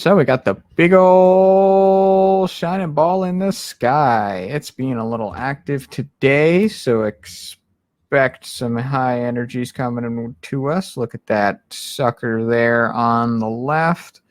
So we got the big old shining ball in the sky. It's being a little active today, so expect some high energies coming to us. Look at that sucker there on the left.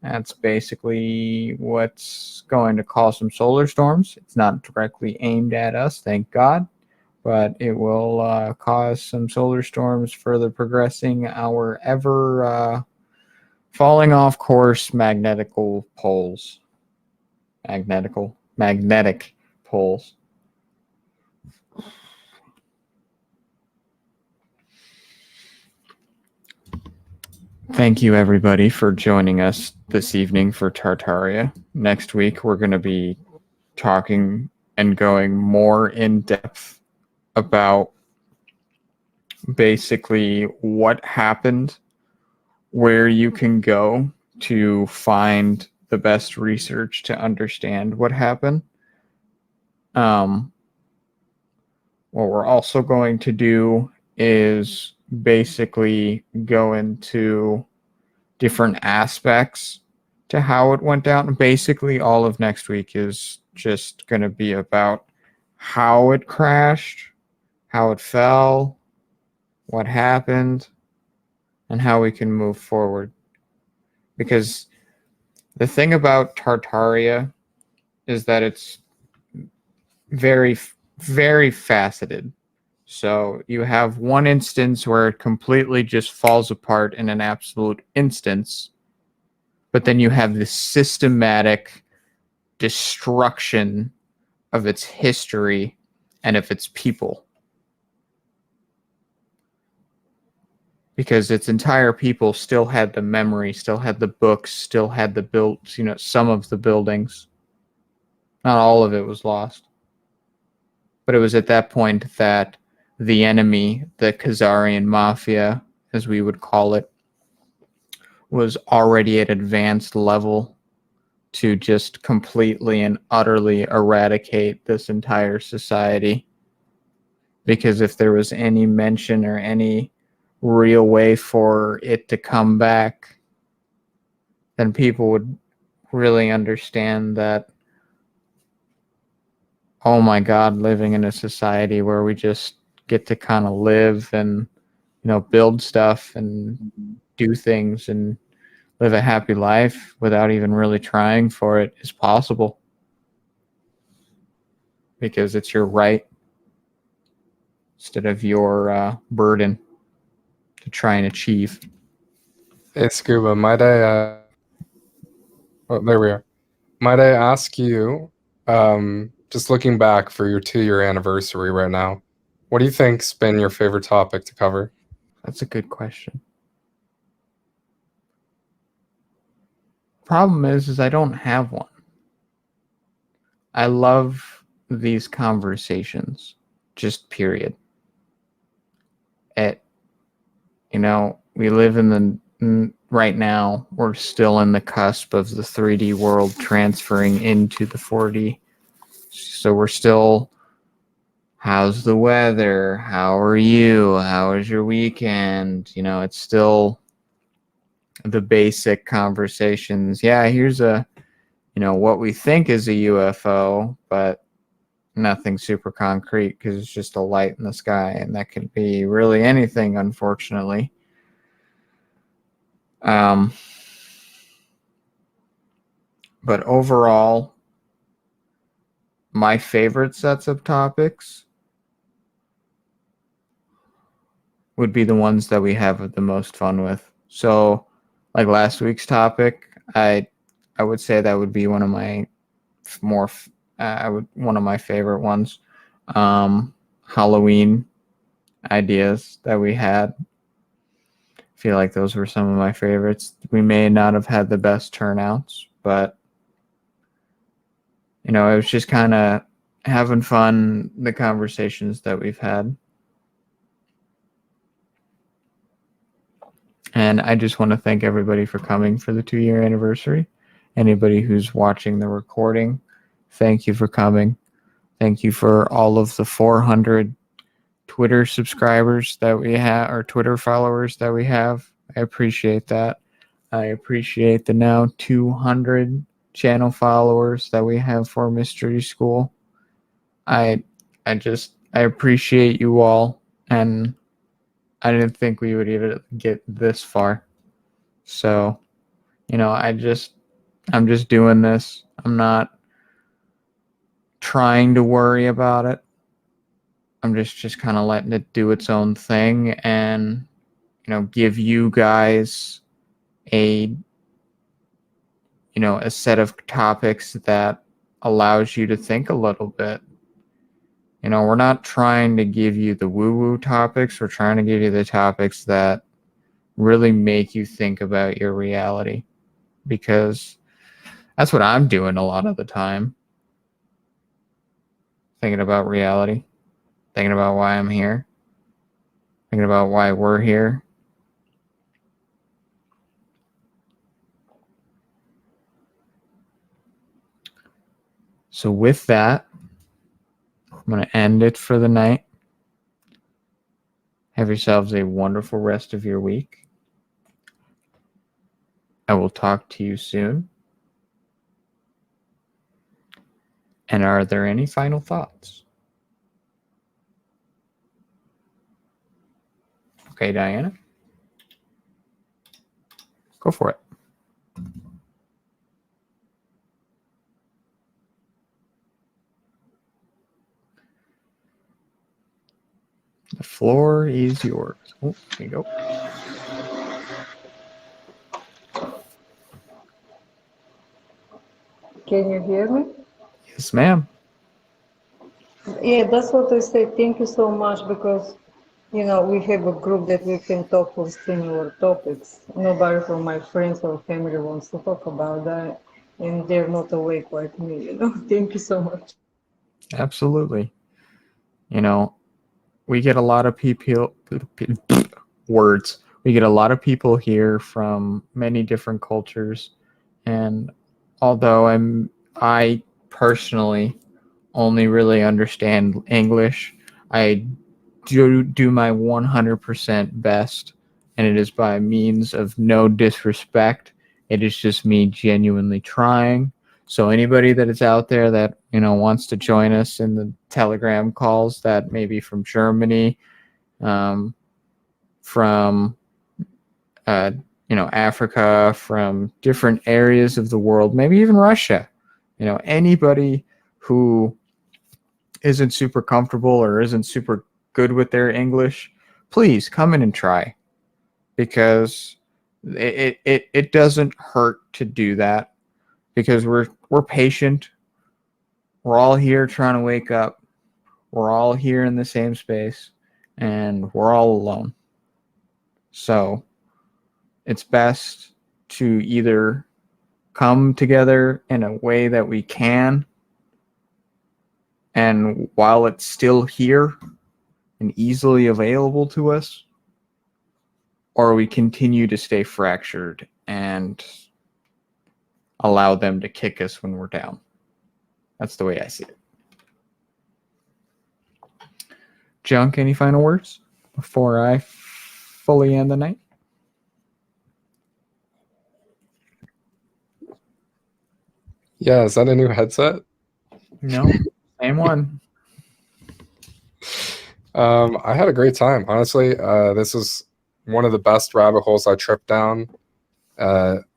That's basically what's going to cause some solar storms. It's not directly aimed at us, thank God, but it will cause some solar storms, further progressing our ever falling off course magnetic poles. Magnetic poles. Thank you, everybody, for joining us this evening for Tartaria. Next week, we're going to be talking and going more in depth about basically what happened, where you can go to find the best research to understand what happened. What we're also going to do is basically go into different aspects to how it went down. Basically, all of next week is just going to be about how it crashed, how it fell, what happened, and how we can move forward. Because the thing about Tartaria is that it's very, very faceted. So you have one instance where it completely just falls apart in an absolute instance, but then you have this systematic destruction of its history and of its people. Because its entire people still had the memory, still had the books, still had the built, some of the buildings. Not all of it was lost. But it was at that point that the enemy, the Khazarian Mafia, as we would call it, was already at advanced level to just completely and utterly eradicate this entire society. Because if there was any mention or any real way for it to come back, then people would really understand that, oh my God, living in a society where we just get to kind of live and, build stuff and do things and live a happy life without even really trying for it is possible. Because it's your right instead of your burden to try and achieve. Hey, Scuba, might I, there we are. Might I ask you, just looking back for your 2-year anniversary right now, what do you think's been your favorite topic to cover? That's a good question. Problem is I don't have one. I love these conversations, just period. We live in right now, we're still in the cusp of the 3D world transferring into the 4D. So we're still, how's the weather? How are you? How was your weekend? It's still the basic conversations. Yeah, here's what we think is a UFO, but nothing super concrete because it's just a light in the sky, and that can be really anything, unfortunately. But overall, my favorite sets of topics would be the ones that we have the most fun with. So, like last week's topic, I would say that would be one of my one of my favorite ones. Halloween ideas that we had. I feel like those were some of my favorites. We may not have had the best turnouts, but it was just kind of having fun, the conversations that we've had. And I just want to thank everybody for coming for the 2-year anniversary. Anybody who's watching the recording, thank you for coming. Thank you for all of the 400 Twitter subscribers that we have, or Twitter followers that we have. I appreciate that. I appreciate the now 200 channel followers that we have for Mystery School. I I appreciate you all, and I didn't think we would even get this far. So, I'm just doing this. I'm not trying to worry about it. I'm just kind of letting it do its own thing and, give you guys a a set of topics that allows you to think a little bit. We're not trying to give you the woo-woo topics. We're trying to give you the topics that really make you think about your reality, because that's what I'm doing a lot of the time. Thinking about reality, thinking about why I'm here, thinking about why we're here. So with that, I'm going to end it for the night. Have yourselves a wonderful rest of your week. I will talk to you soon. And are there any final thoughts? Okay, Diana, go for it. The floor is yours. Oh, there you go. Can you hear me? Yes, ma'am. Yeah, that's what I said. Thank you so much because, we have a group that we can talk for similar topics. Nobody from my friends or family wants to talk about that, and they're not awake like me. Thank you so much. Absolutely. We get a lot of people, words. We get a lot of people here from many different cultures. And although I personally only really understand English, I do my 100% best, and it is by means of no disrespect. It is just me genuinely trying. So anybody that is out there that wants to join us in the Telegram calls, that may be from Germany, from Africa, from different areas of the world, maybe even Russia. Anybody who isn't super comfortable or isn't super good with their English, please come in and try, because it doesn't hurt to do that, because we're patient. We're all here trying to wake up. We're all here in the same space, and we're all alone. So it's best to either come together in a way that we can, and while it's still here and easily available to us, or we continue to stay fractured and allow them to kick us when we're down. That's the way I see it. Junk, any final words before I fully end the night? Yeah, is that a new headset? No, same one. I had a great time. Honestly, this is one of the best rabbit holes I tripped down.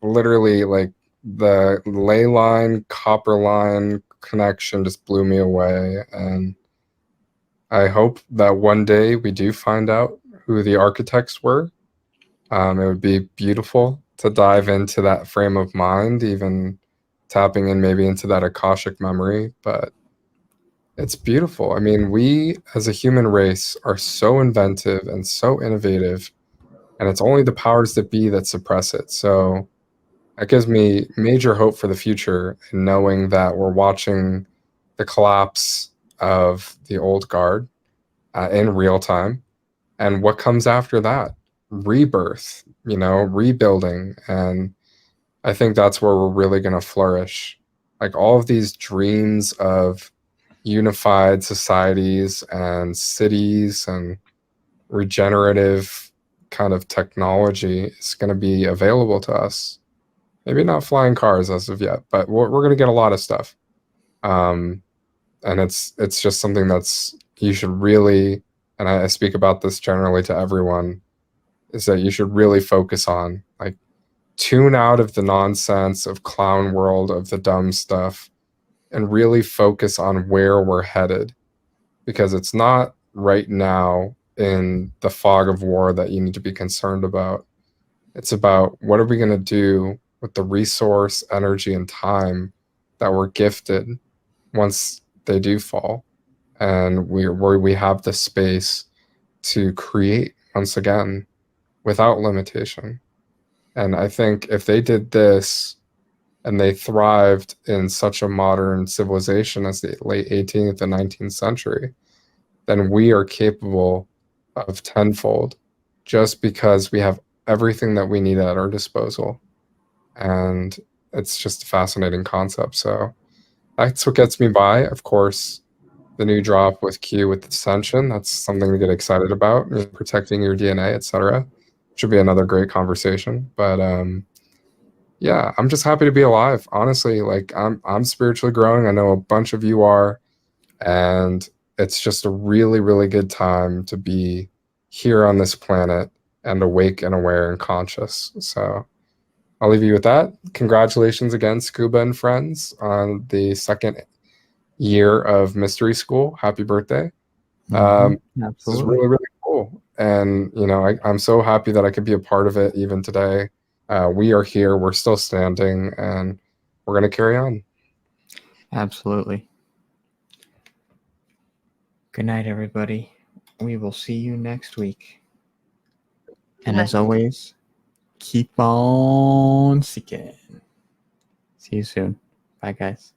Literally, like the ley line, copper line connection just blew me away. And I hope that one day we do find out who the architects were. It would be beautiful to dive into that frame of mind, even tapping in maybe into that Akashic memory. But it's beautiful. I mean, we as a human race are so inventive and so innovative, and it's only the powers that be that suppress it. So that gives me major hope for the future in knowing that we're watching the collapse of the old guard in real time. And what comes after that? Rebirth, rebuilding. And I think that's where we're really going to flourish. Like all of these dreams of unified societies and cities and regenerative kind of technology is going to be available to us. Maybe not flying cars as of yet, but we're going to get a lot of stuff. And it's just something that's, you should really, and I speak about this generally to everyone, is that you should really focus on, like, tune out of the nonsense of clown world, of the dumb stuff, and really focus on where we're headed, because it's not right now in the fog of war that you need to be concerned about. It's about, what are we going to do with the resource, energy, and time that we're gifted once they do fall, and we have the space to create once again without limitation. And I think if they did this and they thrived in such a modern civilization as the late 18th and 19th century, then we are capable of tenfold, just because we have everything that we need at our disposal. And it's just a fascinating concept. So that's what gets me by. Of course, the new drop with Q with Ascension, that's something to get excited about. Protecting your DNA, etc. Should be another great conversation. But yeah, I'm just happy to be alive. Honestly, like, I'm spiritually growing. I know a bunch of you are, and it's just a really, really good time to be here on this planet and awake and aware and conscious. So I'll leave you with that. Congratulations again, Scuba and friends, on the second year of Mystery School. Happy birthday. This is Absolutely. really, really cool. And, I'm so happy that I could be a part of it even today. We are here, we're still standing, and we're going to carry on. Absolutely. Good night, everybody. We will see you next week. And as always, keep on seeking. See you soon. Bye, guys.